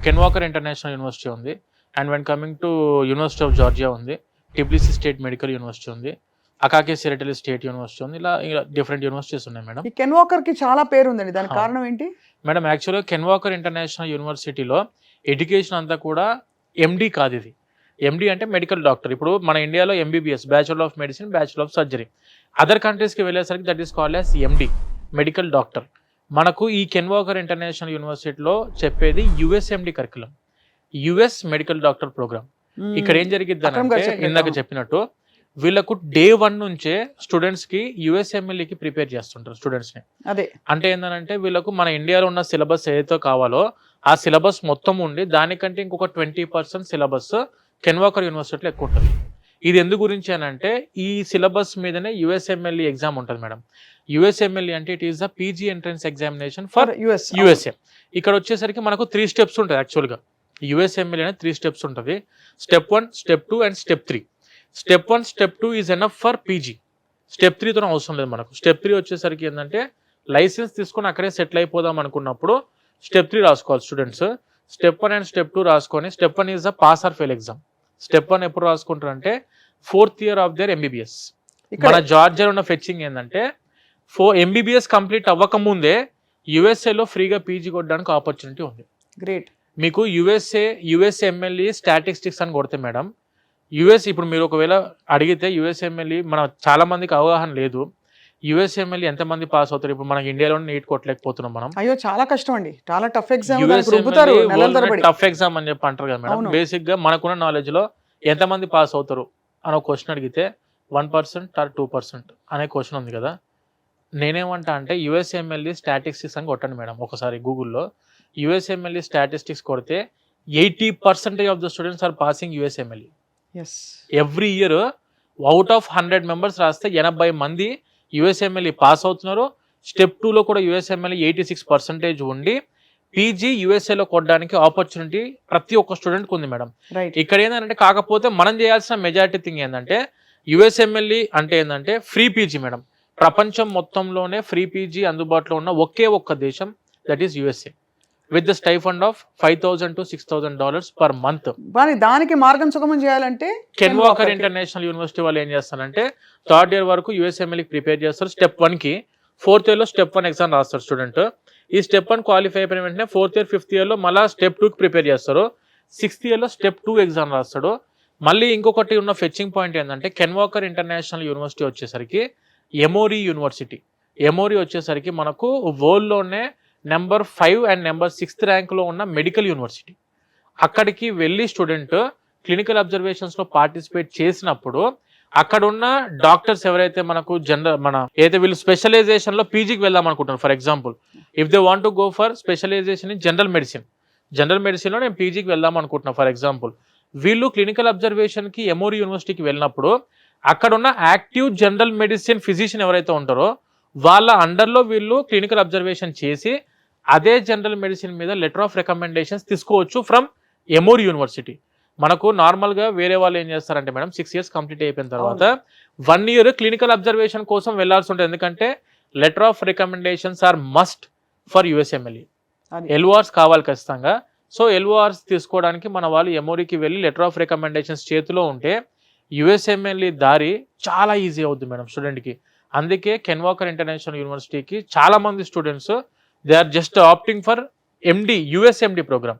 Can Walker international university ఉంది. And when coming to university of Georgia ఉంది, టిబ్లిసీ state medical university ఉంది, అకాకి సిరిటల్ state university ఉంది. ఇలా different universities ఉన్నాయి మేడం. ఈ కెన్ వాకర్ కి చాలా పేరు ఉందండి, దానికి కారణం ఏంటి మేడం? యాక్చువల్గా కెన్ వాకర్ ఇంటర్నేషనల్ యూనివర్సిటీలో ఎడ్యుకేషన్ అంతా కూడా ఎండి కాదు. ఇది ఎండి అంటే మెడికల్ డాక్టర్. ఇప్పుడు మన ఇండియాలో MBBS, bachelor of medicine, bachelor of surgery. Other కంట్రీస్కి వెళ్ళేసరికి that is called as MD, medical doctor. మనకు ఈ కెన్ వాకర్ ఇంటర్నేషనల్ యూనివర్సిటీలో చెప్పేది USMD curriculum, US medical doctor programme. ఇక్కడ ఏం జరిగిద్ది అంటే ఇందాక చెప్పినట్టు వీళ్ళకు డే 1 నుంచే స్టూడెంట్స్కి యుఎస్ఎంఎల్ఈకి ప్రిపేర్ చేస్తుంటారు స్టూడెంట్స్ని. అదే అంటే ఏంటంటే వీళ్ళకు మన ఇండియాలో ఉన్న సిలబస్ ఏదైతే కావాలో ఆ సిలబస్ మొత్తం ఉండి దానికంటే ఇంకొక 20% సిలబస్ కెన్ వాకర్ యూనివర్సిటీలో ఎక్కువ ఉంటుంది. ఇది ఎందు గురించి అని అంటే ఈ సిలబస్ మీదనే యుఎస్ఎంఎల్ఈ ఎగ్జామ్ ఉంటుంది మేడం. యుఎస్ఎంఎల్ఈ అంటే it is the PG entrance examination for USA. ఇక్కడ వచ్చేసరికి మనకు 3 స్టెప్స్ ఉంటుంది. యాక్చువల్గా యుఎస్ఎంఎల్ఈ అనేది 3 స్టెప్స్ ఉంటుంది. Step 1, step 2 and step 3. Step 1, step 2 is enough for PG. Step 3తో అవసరం లేదు మనకు. స్టెప్ 3 వచ్చేసరికి ఏంటంటే లైసెన్స్ తీసుకొని అక్కడే సెటిల్ అయిపోదాం అనుకున్నప్పుడు స్టెప్ 3 రాసుకోవాలి స్టూడెంట్స్. స్టెప్ 1 అండ్ స్టెప్ 2 రాసుకొని step 1 is the pass or fail exam. Step 1 ఎప్పుడు రాసుకుంటారంటే 4th year of their MBBS. మన జార్జియాలో ఉన్న ఫెచ్చింగ్ ఏంటంటే ఎంబీబీఎస్ కంప్లీట్ అవ్వకముందే యుఎస్ఏలో ఫ్రీగా పీజీ కొట్టడానికి ఆపర్చునిటీ ఉంది. గ్రేట్. మీకు యుఎస్ఎంఎల్ఈ స్టాటిస్టిక్స్ అని కొడితే మేడం, యుఎస్ ఇప్పుడు మీరు ఒకవేళ అడిగితే యుఎస్ఎంఎల్ఈ మన చాలా మందికి అవగాహన లేదు. యుఎస్ఎంఎల్ఈ ఎంతమంది పాస్ అవుతారు? ఇప్పుడు మనకి ఇండియాలో నీట్ కొట్టలేకపోతున్నాం మనం. అయ్యో చాలా కష్టం అండి, చాలా టఫ్ ఎగ్జామ్. టఫ్ ఎగ్జామ్ అని చెప్పి అంటారు కదా మేడం. బేసిక్ గా మనకున్న నాలెడ్జ్ లో ఎంతమంది పాస్ అవుతారు అని ఒక క్వశ్చన్ అడిగితే 1% or 2% అనే క్వశ్చన్ ఉంది కదా. నేనేమంటా అంటే యుఎస్ఎంఎల్ఈ స్టాటిస్టిక్స్ అని కొట్టండి మేడం ఒకసారి గూగుల్లో. యుఎస్ఎంఎల్ఈ స్టాటిస్టిక్స్ కొడితే 80% of the students are passing USMLE. Every year out of 100 members రాస్తే 80 మంది యుఎస్ఎంఎల్ఈ పాస్ అవుతున్నారు. స్టెప్ 2లో కూడా యుఎస్ఎంఎల్ఈ 86% ఉండి పీజీ యుఎస్ఏలో కొట్టడానికి ఆపర్చునిటీ ప్రతి ఒక్క స్టూడెంట్కి ఉంది మేడం. ఇక్కడ ఏంటంటే కాకపోతే మనం చేయాల్సిన మెజారిటీ థింగ్ ఏంటంటే యుఎస్ఎంఎల్ఈ అంటే ఏంటంటే ఫ్రీ పీజీ మేడం. ప్రపంచం మొత్తంలోనే ఫ్రీ పీజీ అందుబాటులో ఉన్న ఒకే ఒక్క దేశం, that is USA, with the stipend of $5,000 to $6,000 per month. దానికి మార్గం సుగమం చేయాలంటే కెన్ వాకర్ ఇంటర్నేషనల్ యూనివర్సిటీ వాళ్ళు ఏం చేస్తారంటే 3rd ఇయర్ వరకు యుఎస్ఎంఎల్ఈకి ప్రిపేర్ చేస్తారు. స్టెప్ 1కి 4th ఇయర్లో స్టెప్ 1 ఎగ్జామ్ రాస్తారు స్టూడెంట్. ఈ స్టెప్ 1 క్వాలిఫై అయిపోయిన వెంటనే 4th ఇయర్ 5th ఇయర్లో మళ్ళీ స్టెప్ 2కి ప్రిపేర్ చేస్తారు. 6th ఇయర్లో స్టెప్ 2 ఎగ్జామ్ రాస్తాడు. మళ్ళీ ఇంకొకటి ఉన్న ఫెచ్చింగ్ పాయింట్ ఏంటంటే కెన్ వాకర్ ఇంటర్నేషనల్ యూనివర్సిటీ వచ్చేసరికి ఎమోరీ యూనివర్సిటీ. ఎమోరీ వచ్చేసరికి మనకు వరల్డ్లోనే నెంబర్ 5 అండ్ నెంబర్ 6th ర్యాంక్లో ఉన్న మెడికల్ యూనివర్సిటీ. అక్కడికి వెళ్ళి స్టూడెంట్ క్లినికల్ అబ్జర్వేషన్స్లో పార్టిసిపేట్ చేసినప్పుడు అక్కడ ఉన్న డాక్టర్స్ ఎవరైతే మనకు ఏదైతే వీళ్ళు స్పెషలైజేషన్లో పీజీకి వెళ్దాం అనుకుంటున్నారు. For example if they want to go for specialisation in general మెడిసిన్లో నేను పీజీకి వెళ్దాం అనుకుంటున్నాను ఫర్ ఎగ్జాంపుల్. వీళ్ళు క్లినికల్ అబ్జర్వేషన్కి ఎమోరీ యూనివర్సిటీకి వెళ్ళినప్పుడు అక్కడ ఉన్న యాక్టివ్ జనరల్ మెడిసిన్ ఫిజిషియన్ ఎవరైతే ఉంటారో వాళ్ళ అండర్లో వీళ్ళు క్లినికల్ అబ్జర్వేషన్ చేసి అదే జనరల్ మెడిసిన్ మీద లెటర్ ఆఫ్ రికమెండేషన్స్ తీసుకోవచ్చు ఫ్రమ్ ఎమోరీ యూనివర్సిటీ. మనకు నార్మల్గా వేరే వాళ్ళు ఏం చేస్తారంటే మేడం 6 ఇయర్స్ కంప్లీట్ అయిపోయిన తర్వాత 1 ఇయర్ క్లినికల్ అబ్జర్వేషన్ కోసం వెళ్లాల్సి ఉంటుంది. ఎందుకంటే letter of recommendations are must for USMLE. LORs కావాలి ఖచ్చితంగా. సో ఎల్ఓఆర్స్ తీసుకోవడానికి మన వాళ్ళు ఎమోరీకి వెళ్ళి లెటర్ ఆఫ్ రికమెండేషన్స్ చేతిలో ఉంటే యుఎస్ఎంఎల్ఈ దారి చాలా ఈజీ అవుతుంది మేడం స్టూడెంట్కి. అందుకే కెన్ వాకర్ ఇంటర్నేషనల్ యూనివర్సిటీకి చాలా మంది students they are just opting for MD, USMD programme.